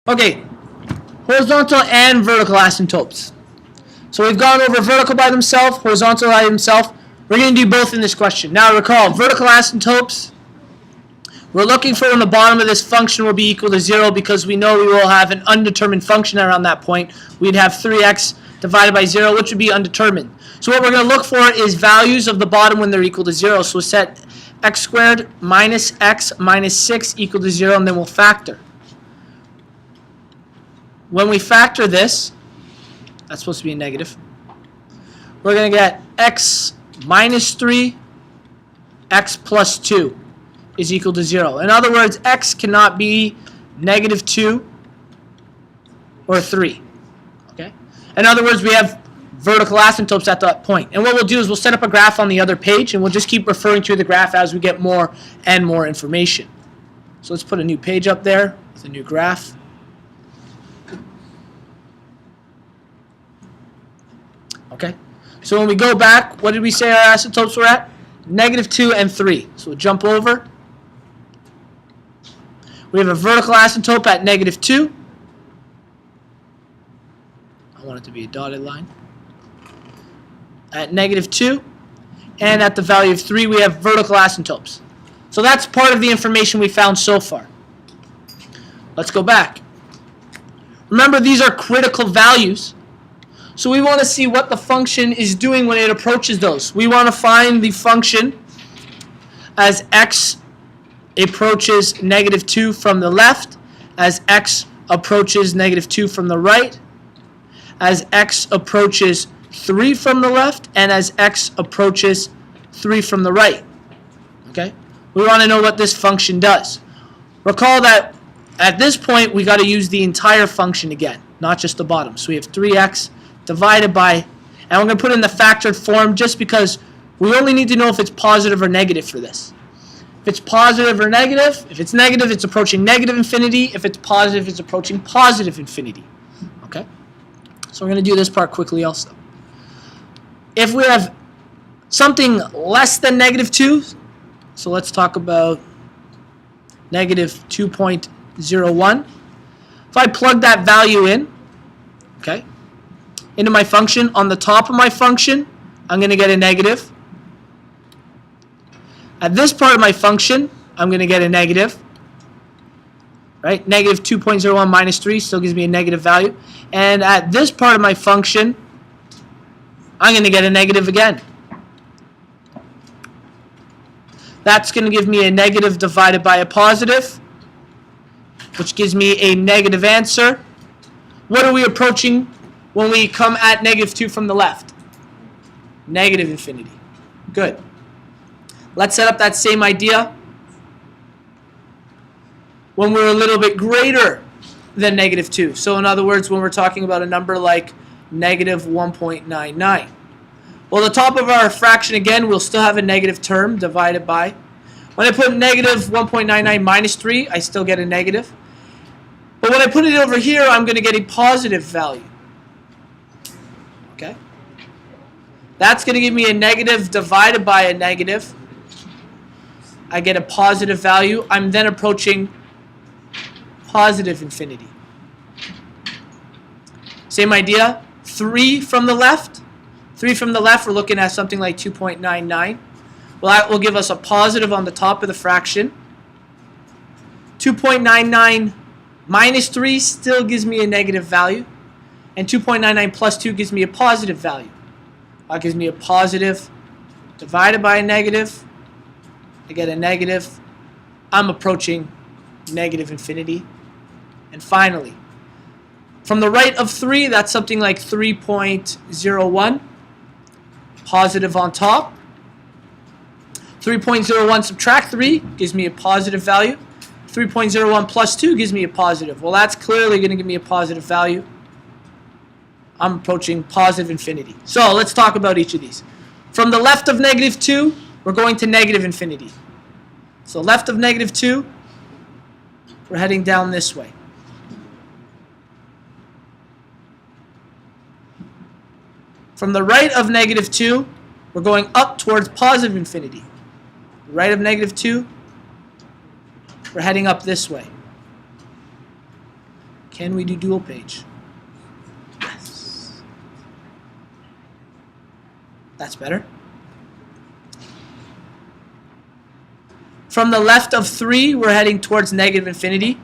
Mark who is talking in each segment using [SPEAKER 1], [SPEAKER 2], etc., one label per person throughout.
[SPEAKER 1] Okay, horizontal and vertical asymptotes. So we've gone over vertical by themselves, horizontal by themselves. We're going to do both in this question. Now recall, vertical asymptotes, we're looking for when the bottom of this function will be equal to 0 because we know we will have an undetermined function around that point. We'd have 3x divided by 0, which would be undetermined. So what we're going to look for is values of the bottom when they're equal to 0. So we'll set x squared minus x minus 6 equal to 0, and then we'll factor. When we factor this, that's supposed to be a negative, we're going to get x minus 3, x plus 2 is equal to 0. In other words, x cannot be negative 2 or 3. Okay? In other words, we have vertical asymptotes at that point. And what we'll do is we'll set up a graph on the other page, and we'll just keep referring to the graph as we get more and more information. So let's put a new page up there with a new graph. Okay? So when we go back, what did we say our asymptotes were at? Negative 2 and 3. So we'll jump over. We have a vertical asymptote at negative 2. I want it to be a dotted line. At negative 2. And at the value of 3, we have vertical asymptotes. So that's part of the information we found so far. Let's go back. Remember, these are critical values. So we want to see what the function is doing when it approaches those. We want to find the function as x approaches negative 2 from the left, as x approaches negative 2 from the right, as x approaches 3 from the left, and as x approaches 3 from the right. Okay? We want to know what this function does. Recall that at this point we got to use the entire function again, not just the bottom. So we have 3x divided by, and we're going to put it in the factored form just because we only need to know if it's positive or negative for this. If it's positive or negative, if it's negative, it's approaching negative infinity. If it's positive, it's approaching positive infinity. Okay? So we're going to do this part quickly also. If we have something less than negative 2, so let's talk about negative 2.01. If I plug that value in, okay, into my function, on the top of my function, I'm going to get a negative. At this part of my function, I'm going to get a negative. Right? Negative 2.01 minus 3 still gives me a negative value. And at this part of my function, I'm going to get a negative again. That's going to give me a negative divided by a positive, which gives me a negative answer. What are we approaching when we come at negative 2 from the left? Negative infinity. Good. Let's set up that same idea when we're a little bit greater than negative 2. So in other words, when we're talking about a number like negative 1.99. Well, the top of our fraction, again, we'll still have a negative term divided by. When I put negative 1.99 minus 3, I still get a negative. But when I put it over here, I'm going to get a positive value. Okay? That's going to give me a negative divided by a negative. I get a positive value. I'm then approaching positive infinity. Same idea. 3 from the left. 3 from the left, we're looking at something like 2.99. Well, that will give us a positive on the top of the fraction. 2.99 minus 3 still gives me a negative value. And 2.99 plus 2 gives me a positive value. That gives me a positive divided by a negative. I get a negative. I'm approaching negative infinity. And finally, from the right of 3, that's something like 3.01. Positive on top. 3.01 subtract 3 gives me a positive value. 3.01 plus 2 gives me a positive. Well, that's clearly going to give me a positive value. I'm approaching positive infinity. So let's talk about each of these. From the left of negative 2, we're going to negative infinity. So left of negative 2, we're heading down this way. From the right of negative 2, we're going up towards positive infinity. Right of negative 2, we're heading up this way. Can we do dual page? Yes. That's better. From the left of 3, we're heading towards negative infinity.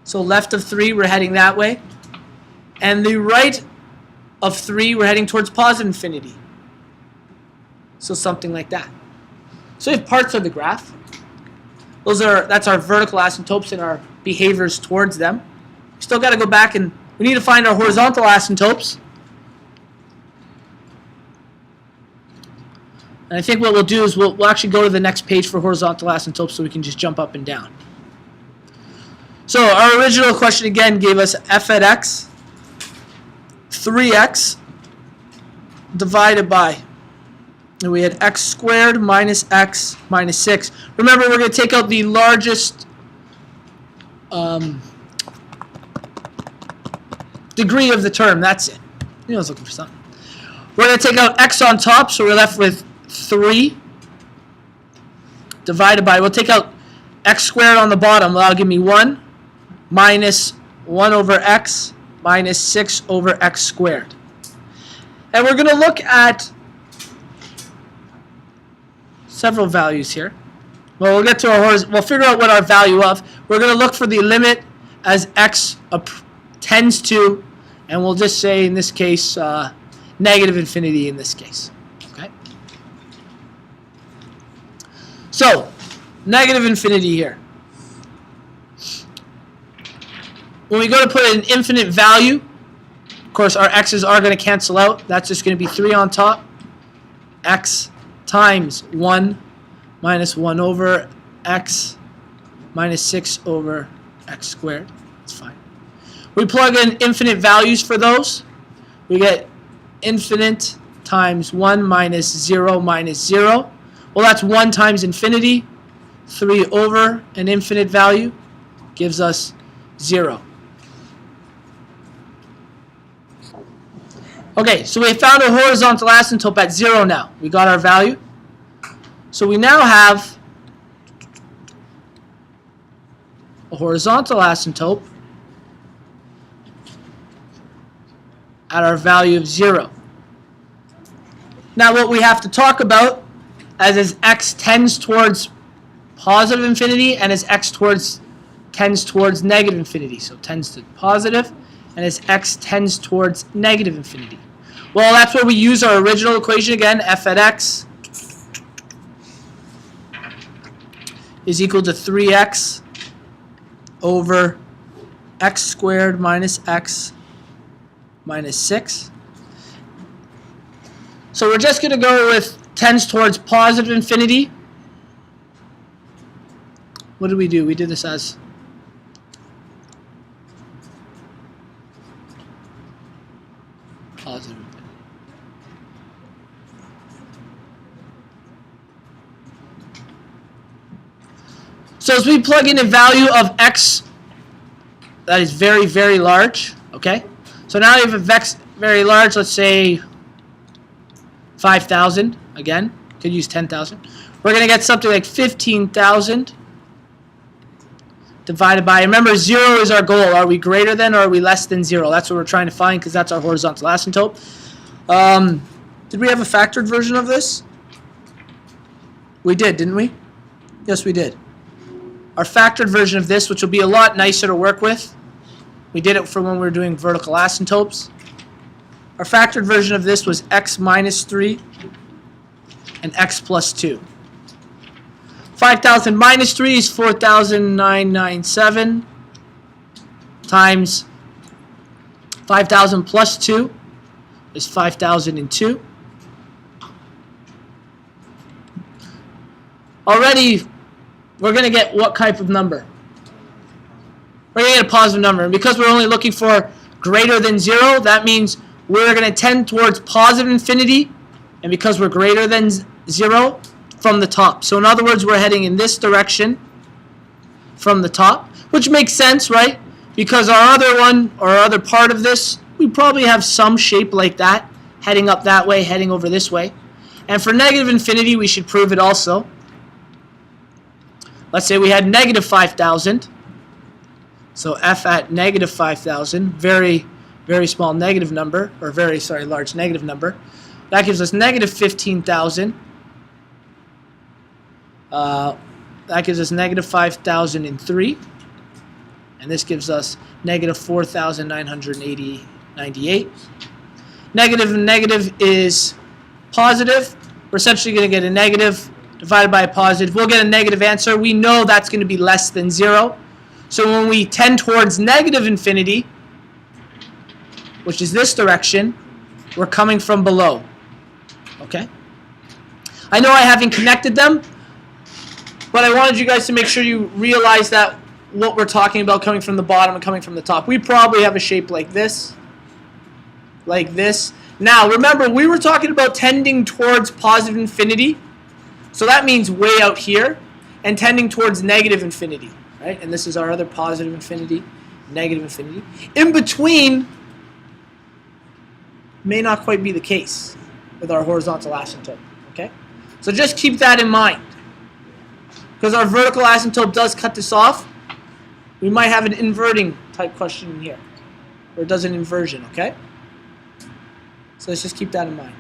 [SPEAKER 1] So left of 3, we're heading that way. And the right of 3, we're heading towards positive infinity. So something like that. So we have parts of the graph. That's our vertical asymptotes and our behaviors towards them. We still got to go back and we need to find our horizontal asymptotes. And I think what we'll do is we'll actually go to the next page for horizontal asymptotes so we can just jump up and down. So our original question again gave us f at x, 3x divided by, and we had x squared minus x minus 6. Remember, we're going to take out the largest degree of the term. That's it. I was looking for something. We're going to take out x on top, so we're left with 3 divided by, we'll take out x squared on the bottom. That'll give me 1 minus 1 over x minus 6 over x squared. And we're going to look at several values here. Well, we'll get to we'll figure out what our value of. We're going to look for the limit as x tends to, and we'll just say in this case negative infinity in this case. Okay. So negative infinity here. When we go to put an infinite value, of course our x's are going to cancel out. That's just going to be 3 on top. X times 1 minus 1 over x minus 6 over x squared. That's fine. We plug in infinite values for those. We get infinite times 1 minus 0 minus 0. Well, that's 1 times infinity. 3 over an infinite value gives us 0. Okay, so we found a horizontal asymptote at 0 now. We got our value. So we now have a horizontal asymptote at our value of 0. Now what we have to talk about as x tends towards positive infinity and as x tends towards negative infinity. So tends to positive and as x tends towards negative infinity. Well, that's where we use our original equation again, f at x is equal to 3x over x squared minus x minus 6. So we're just going to go with tends towards positive infinity. What did we do? We did this as positive infinity. So as we plug in a value of x that is very, very large, okay? So now you have x very large, let's say 5,000, again, could use 10,000. We're going to get something like 15,000 divided by, remember 0 is our goal. Are we greater than or are we less than 0? That's what we're trying to find because that's our horizontal asymptote. Did we have a factored version of this? We did, didn't we? Yes, we did. Our factored version of this, which will be a lot nicer to work with. We did it for when we were doing vertical asymptotes. Our factored version of this was x minus 3 and x plus 2. 5,000 minus 3 is 4,997 times 5,000 plus 2 is 5,002. Already, we're going to get what type of number? We're going to get a positive number. And because we're only looking for greater than 0, that means we're going to tend towards positive infinity. And because we're greater than 0, from the top. So in other words, we're heading in this direction from the top, which makes sense, right? Because our other one, or our other part of this, we probably have some shape like that, heading up that way, heading over this way. And for negative infinity, we should prove it also. Let's say we had negative 5,000. So f at negative 5,000, very small negative number, or large negative number. That gives us negative 15,000. That gives us negative 5,003. And this gives us negative 4,998. Negative and negative is positive. We're essentially going to get a negative divided by a positive. We'll get a negative answer. We know that's going to be less than 0. So when we tend towards negative infinity, which is this direction, we're coming from below. Okay? I know I haven't connected them, but I wanted you guys to make sure you realize that what we're talking about coming from the bottom and coming from the top. We probably have a shape like this. Like this. Now, remember, we were talking about tending towards positive infinity. So that means way out here. And tending towards negative infinity. Right? And this is our other positive infinity, negative infinity. In between may not quite be the case with our horizontal asymptote. Okay? So just keep that in mind. Because our vertical asymptote does cut this off, we might have an inverting type question in here. Or it does an inversion, okay? So let's just keep that in mind.